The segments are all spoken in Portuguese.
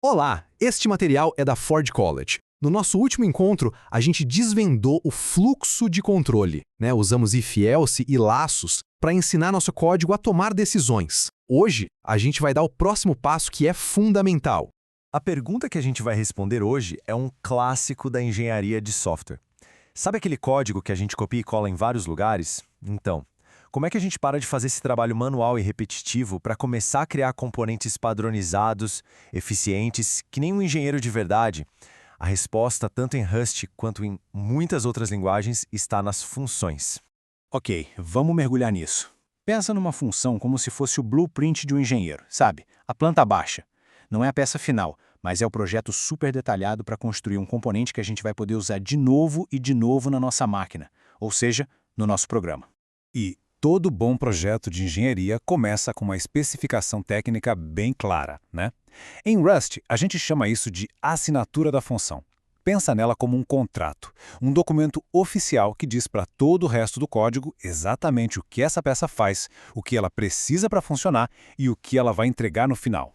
Olá, este material é da Ford College. No nosso último encontro, a gente desvendou o fluxo de controle, né? Usamos if-else e laços para ensinar nosso código a tomar decisões. Hoje, a gente vai dar o próximo passo que é fundamental. A pergunta que a gente vai responder hoje é um clássico da engenharia de software. Sabe aquele código que a gente copia e cola em vários lugares? Então, como é que a gente para de fazer esse trabalho manual e repetitivo para começar a criar componentes padronizados, eficientes, que nem um engenheiro de verdade? A resposta, tanto em Rust quanto em muitas outras linguagens, está nas funções. Ok, vamos mergulhar nisso. Pensa numa função como se fosse o blueprint de um engenheiro, sabe? A planta baixa. Não é a peça final, mas é o projeto super detalhado para construir um componente que a gente vai poder usar de novo e de novo na nossa máquina, ou seja, no nosso programa. E todo bom projeto de engenharia começa com uma especificação técnica bem clara, né? Em Rust, a gente chama isso de assinatura da função. Pensa nela como um contrato, um documento oficial que diz para todo o resto do código exatamente o que essa peça faz, o que ela precisa para funcionar e o que ela vai entregar no final.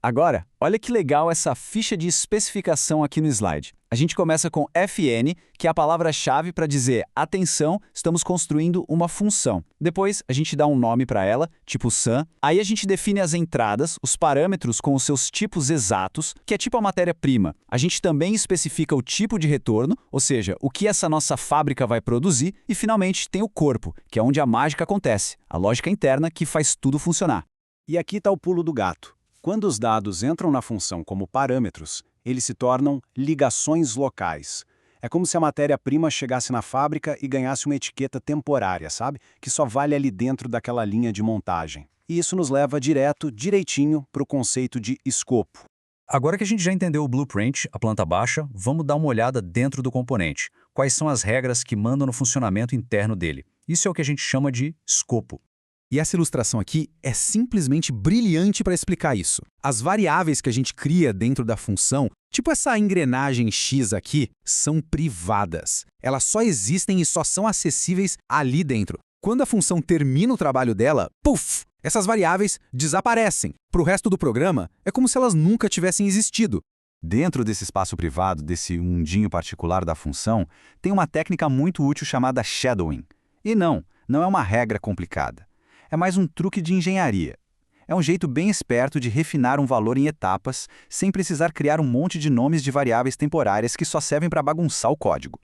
Agora, olha que legal essa ficha de especificação aqui no slide. A gente começa com fn, que é a palavra-chave para dizer atenção, estamos construindo uma função. Depois, a gente dá um nome para ela, tipo sum. Aí a gente define as entradas, os parâmetros com os seus tipos exatos, que é tipo a matéria-prima. A gente também especifica o tipo de retorno, ou seja, o que essa nossa fábrica vai produzir. E, finalmente, tem o corpo, que é onde a mágica acontece, a lógica interna que faz tudo funcionar. E aqui está o pulo do gato. Quando os dados entram na função como parâmetros, eles se tornam ligações locais. É como se a matéria-prima chegasse na fábrica e ganhasse uma etiqueta temporária, sabe? Que só vale ali dentro daquela linha de montagem. E isso nos leva direitinho para o conceito de escopo. Agora que a gente já entendeu o blueprint, a planta baixa, vamos dar uma olhada dentro do componente. Quais são as regras que mandam no funcionamento interno dele? Isso é o que a gente chama de escopo. E essa ilustração aqui é simplesmente brilhante para explicar isso. As variáveis que a gente cria dentro da função, tipo essa engrenagem X aqui, são privadas. Elas só existem e só são acessíveis ali dentro. Quando a função termina o trabalho dela, puf! Essas variáveis desaparecem. Para o resto do programa, é como se elas nunca tivessem existido. Dentro desse espaço privado, desse mundinho particular da função, tem uma técnica muito útil chamada shadowing. E não é uma regra complicada. É mais um truque de engenharia. É um jeito bem esperto de refinar um valor em etapas, sem precisar criar um monte de nomes de variáveis temporárias que só servem para bagunçar o código.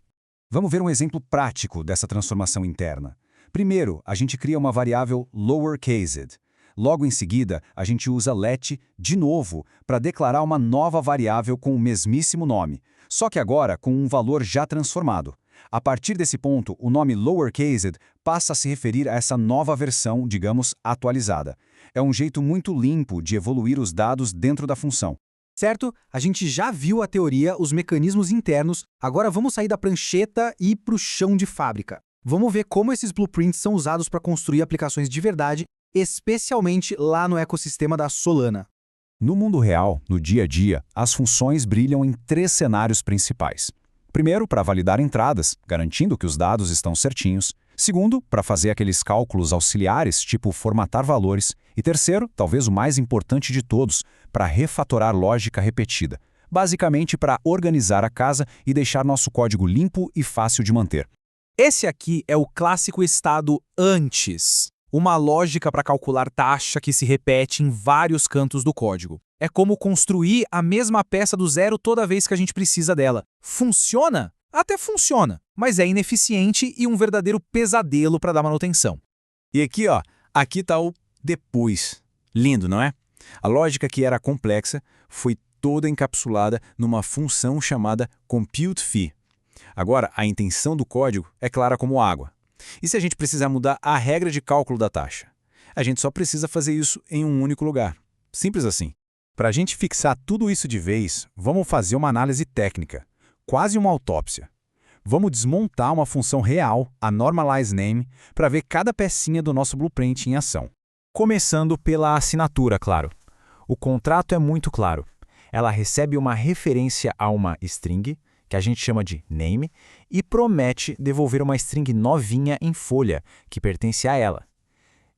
Vamos ver um exemplo prático dessa transformação interna. Primeiro, a gente cria uma variável lowercased. Logo em seguida, a gente usa let de novo para declarar uma nova variável com o mesmíssimo nome, só que agora com um valor já transformado. A partir desse ponto, o nome lowercased passa a se referir a essa nova versão, digamos, atualizada. É um jeito muito limpo de evoluir os dados dentro da função. Certo? A gente já viu a teoria, os mecanismos internos, agora vamos sair da prancheta e ir para o chão de fábrica. Vamos ver como esses blueprints são usados para construir aplicações de verdade, especialmente lá no ecossistema da Solana. No mundo real, no dia a dia, as funções brilham em 3 cenários principais. Primeiro, para validar entradas, garantindo que os dados estão certinhos. Segundo, para fazer aqueles cálculos auxiliares, tipo formatar valores. E terceiro, talvez o mais importante de todos, para refatorar lógica repetida. Basicamente, para organizar a casa e deixar nosso código limpo e fácil de manter. Esse aqui é o clássico estado antes. Uma lógica para calcular taxa que se repete em vários cantos do código. É como construir a mesma peça do zero toda vez que a gente precisa dela. Funciona? Até funciona, mas é ineficiente e um verdadeiro pesadelo para dar manutenção. E aqui, ó, aqui está o depois. Lindo, não é? A lógica que era complexa foi toda encapsulada numa função chamada compute_fee. Agora, a intenção do código é clara como água. E se a gente precisar mudar a regra de cálculo da taxa? A gente só precisa fazer isso em um único lugar. Simples assim. Para a gente fixar tudo isso de vez, vamos fazer uma análise técnica, quase uma autópsia. Vamos desmontar uma função real, a normalizeName, para ver cada pecinha do nosso blueprint em ação. Começando pela assinatura, claro. O contrato é muito claro. Ela recebe uma referência a uma string, que a gente chama de name, e promete devolver uma string novinha em folha, que pertence a ela.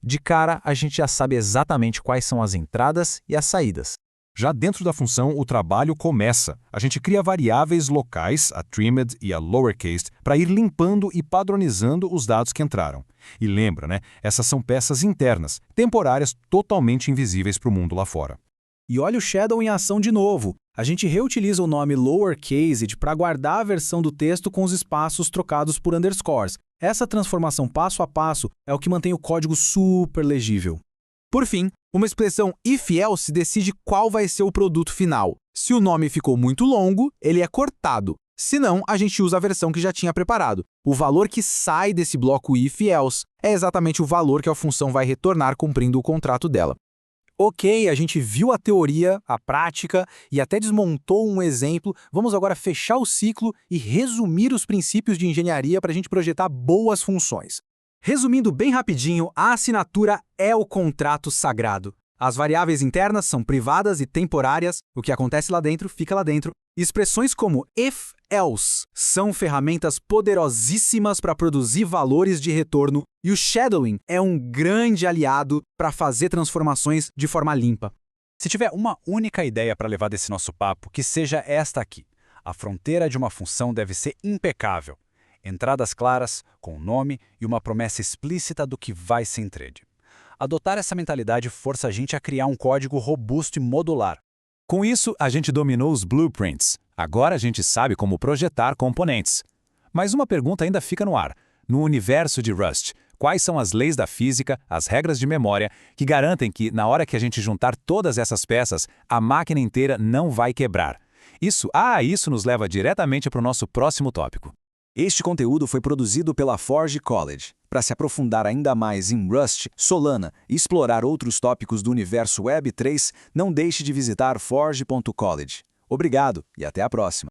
De cara, a gente já sabe exatamente quais são as entradas e as saídas. Já dentro da função, o trabalho começa. A gente cria variáveis locais, a trimmed e a lowercase, para ir limpando e padronizando os dados que entraram. E lembra, né? Essas são peças internas, temporárias, totalmente invisíveis para o mundo lá fora. E olha o shadow em ação de novo. A gente reutiliza o nome lowercased para guardar a versão do texto com os espaços trocados por underscores. Essa transformação passo a passo é o que mantém o código super legível. Por fim, uma expressão if-else decide qual vai ser o produto final. Se o nome ficou muito longo, ele é cortado. Se não, a gente usa a versão que já tinha preparado. O valor que sai desse bloco if-else é exatamente o valor que a função vai retornar cumprindo o contrato dela. Ok, a gente viu a teoria, a prática e até desmontou um exemplo. Vamos agora fechar o ciclo e resumir os princípios de engenharia para a gente projetar boas funções. Resumindo bem rapidinho, a assinatura é o contrato sagrado. As variáveis internas são privadas e temporárias, o que acontece lá dentro fica lá dentro. Expressões como if, else são ferramentas poderosíssimas para produzir valores de retorno e o shadowing é um grande aliado para fazer transformações de forma limpa. Se tiver uma única ideia para levar desse nosso papo, que seja esta aqui. A fronteira de uma função deve ser impecável. Entradas claras, com nome e uma promessa explícita do que vai ser entregue. Adotar essa mentalidade força a gente a criar um código robusto e modular. Com isso, a gente dominou os blueprints. Agora a gente sabe como projetar componentes. Mas uma pergunta ainda fica no ar. No universo de Rust, quais são as leis da física, as regras de memória, que garantem que, na hora que a gente juntar todas essas peças, a máquina inteira não vai quebrar? Isso nos leva diretamente para o nosso próximo tópico. Este conteúdo foi produzido pela Forge College. Para se aprofundar ainda mais em Rust, Solana e explorar outros tópicos do universo Web3, não deixe de visitar forge.college. Obrigado e até a próxima!